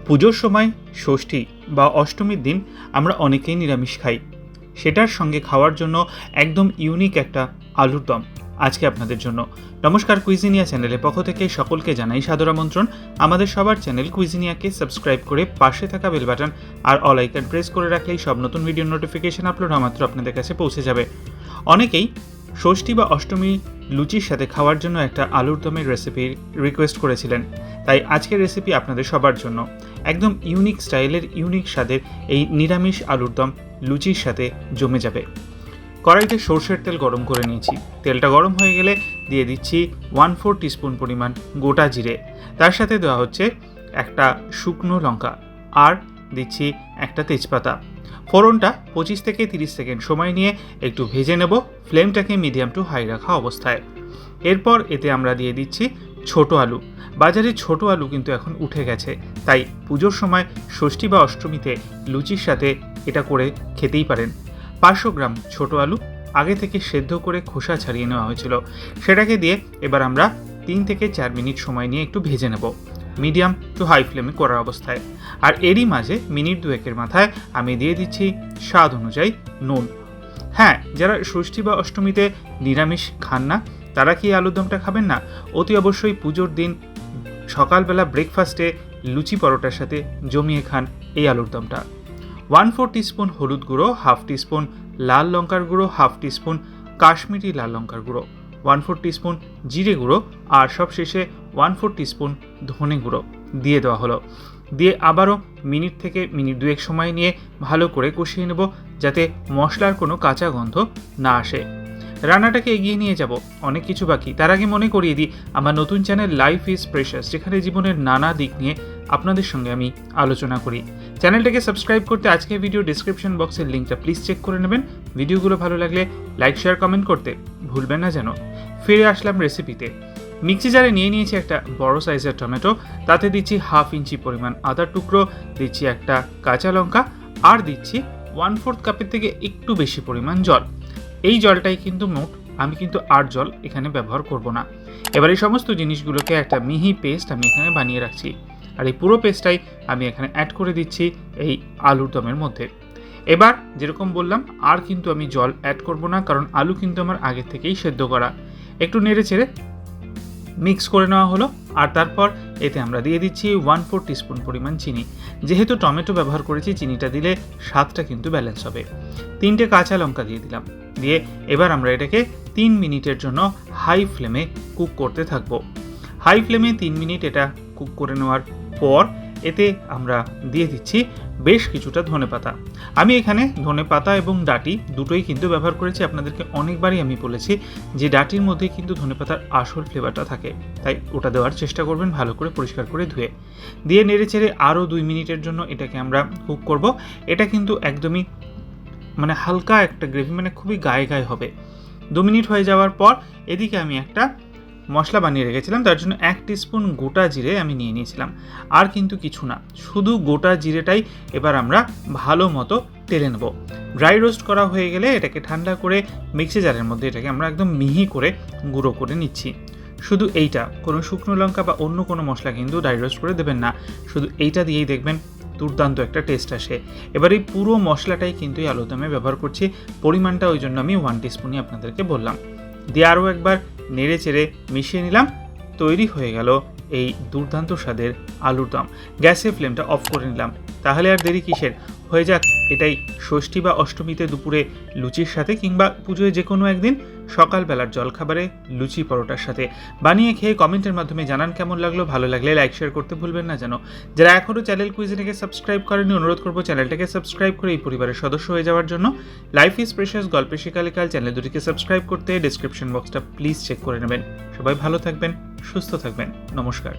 পুজোর সময় ষষ্ঠী বা অষ্টমীর দিন আমরা অনেকেই নিরামিষ খাই। সেটার সঙ্গে খাওয়ার জন্য একদম ইউনিক একটা আলুর দম আজকে আপনাদের জন্য। নমস্কার, কুইজিনিয়া চ্যানেলের পক্ষ থেকে সকলকে জানাই সাদর আমন্ত্রণ। আমাদের সবার চ্যানেল কুইজিনিয়াকে সাবস্ক্রাইব করে পাশে থাকা বেল বাটন আর অল আইকন প্রেস করে রাখলেই সব নতুন ভিডিও নোটিফিকেশন আপলোড হওয়া মাত্র আপনাদের কাছে পৌঁছে যাবে। অনেকেই ষষ্ঠী বা অষ্টমী লুচির সাথে খাওয়ার জন্য একটা আলুর দমের রেসিপি রিকোয়েস্ট করেছিলেন, তাই আজকের রেসিপি আপনাদের সবার জন্য। একদম ইউনিক স্টাইলের ইউনিক স্বাদের এই নিরামিষ আলুর দম লুচির সাথে জমে যাবে। কড়াইতে সর্ষের তেল গরম করে নিয়েছি। তেলটা গরম হয়ে গেলে দিয়ে দিচ্ছি 1/4 টিস্পুন পরিমাণ গোটা জিরে, তার সাথে দেওয়া হচ্ছে একটা শুকনো লঙ্কা আর দিচ্ছি একটা তেজপাতা। ফোড়নটা 25 থেকে 30 সেকেন্ড সময় নিয়ে একটু ভেজে নেব, ফ্লেমটাকে মিডিয়াম টু হাই রাখা অবস্থায়। এরপর এতে আমরা দিয়ে দিচ্ছি ছোট আলু। বাজারে ছোট আলু কিন্তু এখন উঠে গেছে, তাই পুজোর সময় ষষ্ঠী বা অষ্টমীতে লুচির সাথে এটা করে খেতেই পারেন। 500 গ্রাম ছোট আলু আগে থেকে সেদ্ধ করে খোসা ছাড়িয়ে নেওয়া হয়েছিল, সেটাকে দিয়ে এবার আমরা 3 থেকে 4 মিনিট সময় নিয়ে একটু ভেজে নেব মিডিয়াম টু হাই ফ্লেমে করার অবস্থায়। আর এরই মাঝে মিনিট দুয়েকের মাথায় আমি দিয়ে দিচ্ছি স্বাদ অনুযায়ী নুন। হ্যাঁ, যারা ষষ্ঠী বা অষ্টমীতে নিরামিষ খান না তারা কি আলুর দমটা খাবেন না? অতি অবশ্যই পুজোর দিন সকালবেলা ব্রেকফাস্টে লুচি পরোটার সাথে জমিয়ে খান এই আলুর দমটা। 1/4 টিস্পুন হলুদ গুঁড়ো, 1/2 টিস্পুন লাল লঙ্কার গুঁড়ো, 1/2 টিস্পুন কাশ্মীরি লাল লঙ্কার গুঁড়ো, 1/4 টিস্পুন জিরে গুঁড়ো আর সবশেষে 1/4 টিস্পুন ধনে গুঁড়ো দিয়ে দেওয়া হলো। দিয়ে আবারও মিনিট থেকে মিনিট দুয়েক সময় নিয়ে ভালো করে কষিয়ে নেব, যাতে মশলার কোনো কাঁচা গন্ধ না আসে। রান্নাটাকে এগিয়ে নিয়ে যাব, অনেক কিছু বাকি। তার আগে মনে করিয়ে দিই আমার নতুন চ্যানেল লাইফ ইজ প্রেশাস, যেখানে জীবনের নানা দিক নিয়ে আপনাদের সঙ্গে আমি আলোচনা করি। চ্যানেলটাকে সাবস্ক্রাইব করতে আজকের ভিডিও ডিসক্রিপশন বক্সের লিঙ্কটা প্লিজ চেক করে নেবেন। ভিডিওগুলো ভালো লাগলে লাইক শেয়ার কমেন্ট করতে ভুলবেন না যেন। ফিরে আসলাম রেসিপিতে। মিক্সি জারে নিয়ে নিয়েছি একটা বড় সাইজের টমেটো, তাতে দিচ্ছি 1/2 ইঞ্চি পরিমাণ আদার টুকরো, দিচ্ছি একটা কাঁচা লঙ্কা আর দিচ্ছি 1/4 কাপের থেকে একটু বেশি পরিমাণ জল। এই জলটাই কিন্তু মোট, আমি কিন্তু আর জল এখানে ব্যবহার করব না। এবার এই সমস্ত জিনিসগুলোকে একটা মিহি পেস্ট আমি এখানে বানিয়ে রাখছি, আর এই পুরো পেস্টটাই আমি এখানে অ্যাড করে দিচ্ছি এই আলুর দমের মধ্যে। এবার যেরকম বললাম আর কিন্তু আমি জল অ্যাড করব না, কারণ আলু কিন্তু আমার আগে থেকেই সেদ্ধ করা। একটু নেড়ে চেড়ে মিক্স করে নেওয়া হলো, আর তারপর এতে আমরা দিয়ে দিচ্ছি 1/4 টিস্পুন পরিমাণ চিনি। যেহেতু টমেটো ব্যবহার করেছি, চিনিটা দিলে স্বাদটা কিন্তু ব্যালেন্স হবে। 3টে কাঁচা লঙ্কা দিয়ে দিলাম। দিয়ে এবার আমরা এটাকে 3 মিনিটের জন্য হাই ফ্লেমে কুক করতে থাকবো। হাই ফ্লেমে 3 মিনিট এটা কুক করে নেওয়ার পর এতে আমরা দিয়ে দিচ্ছি বেশ কিছুটা ধনেপাতা। আমি এখানে ধনেপাতা এবং ডাঁটি দুটোই কিন্তু ব্যবহার করেছি। আপনাদেরকে অনেকবারই আমি বলেছি যে ডাঁটির মধ্যে কিন্তু ধনেপাতার আসল ফ্লেভারটা থাকে, তাই ওটা দেওয়ার চেষ্টা করবেন ভালো করে পরিষ্কার করে ধুয়ে। দিয়ে নেড়ে চেড়ে আরও 2 মিনিটের জন্য এটাকে আমরা কুক করব। এটা কিন্তু একদমই হালকা একটা গ্রেভি, খুবই গায়ে গায়ে হবে। 2 মিনিট হয়ে যাওয়ার পর এদিকে আমি একটা মশলা বানিয়ে রেখেছিলাম, তার জন্য 1 টিস্পুন গোটা জিরে আমি নিয়ে নিয়েছিলাম। আর কিন্তু কিছু না, শুধু গোটা জিরেটাই এবার আমরা ভালো মতো টেলে নেব। ড্রাই রোস্ট করা হয়ে গেলে এটাকে ঠান্ডা করে মিক্সি জারের মধ্যে এটাকে আমরা একদম মিহি করে গুঁড়ো করে নিচ্ছি। শুধু এইটা, কোনো শুকনো লঙ্কা বা অন্য কোনো মশলা কিন্তু ড্রাই রোস্ট করে দেবেন না, শুধু এইটা দিয়েই দেখবেন দুর্দান্ত একটা টেস্ট আসে। এবার এই পুরো মশলাটাই কিন্তু এই আলুর দমে ব্যবহার করছি। পরিমাণটা ওই জন্য আমি 1 টিস্পুনই আপনাদেরকে বললাম। দিয়ে আরও একবার নেড়ে চেড়ে মিশিয়ে নিলাম। তৈরি হয়ে গেল এই দুর্দান্ত স্বাদের আলুর দম। গ্যাসের ফ্লেমটা অফ করে নিলাম। তাহলে আর দেরি কিসের, হয়ে যাক এটাই ষষ্ঠী বা অষ্টমীতে দুপুরে লুচির সাথে, কিংবা পুজোয় যে কোনো একদিন সকালবেলার জলখাবারে লুচি পরোটার সাথে বানিয়ে খেয়ে কমেন্টের মাধ্যমে জানান কেমন লাগলো। ভালো লাগলে লাইক শেয়ার করতে ভুলবেন না যেন। যারা এখনও চ্যানেল কুইজিনেকে সাবস্ক্রাইব করেনি, অনুরোধ করবো চ্যানেলটাকে সাবস্ক্রাইব করে এই পরিবারের সদস্য হয়ে যাওয়ার জন্য। লাইফ ইজ প্রেশাস গল্পে শিকালিকাল চ্যানেল দুটিকে সাবস্ক্রাইব করতে ডিসক্রিপশন বক্সটা প্লিজ চেক করে নেবেন। সবাই ভালো থাকবেন, সুস্থ থাকবেন, নমস্কার।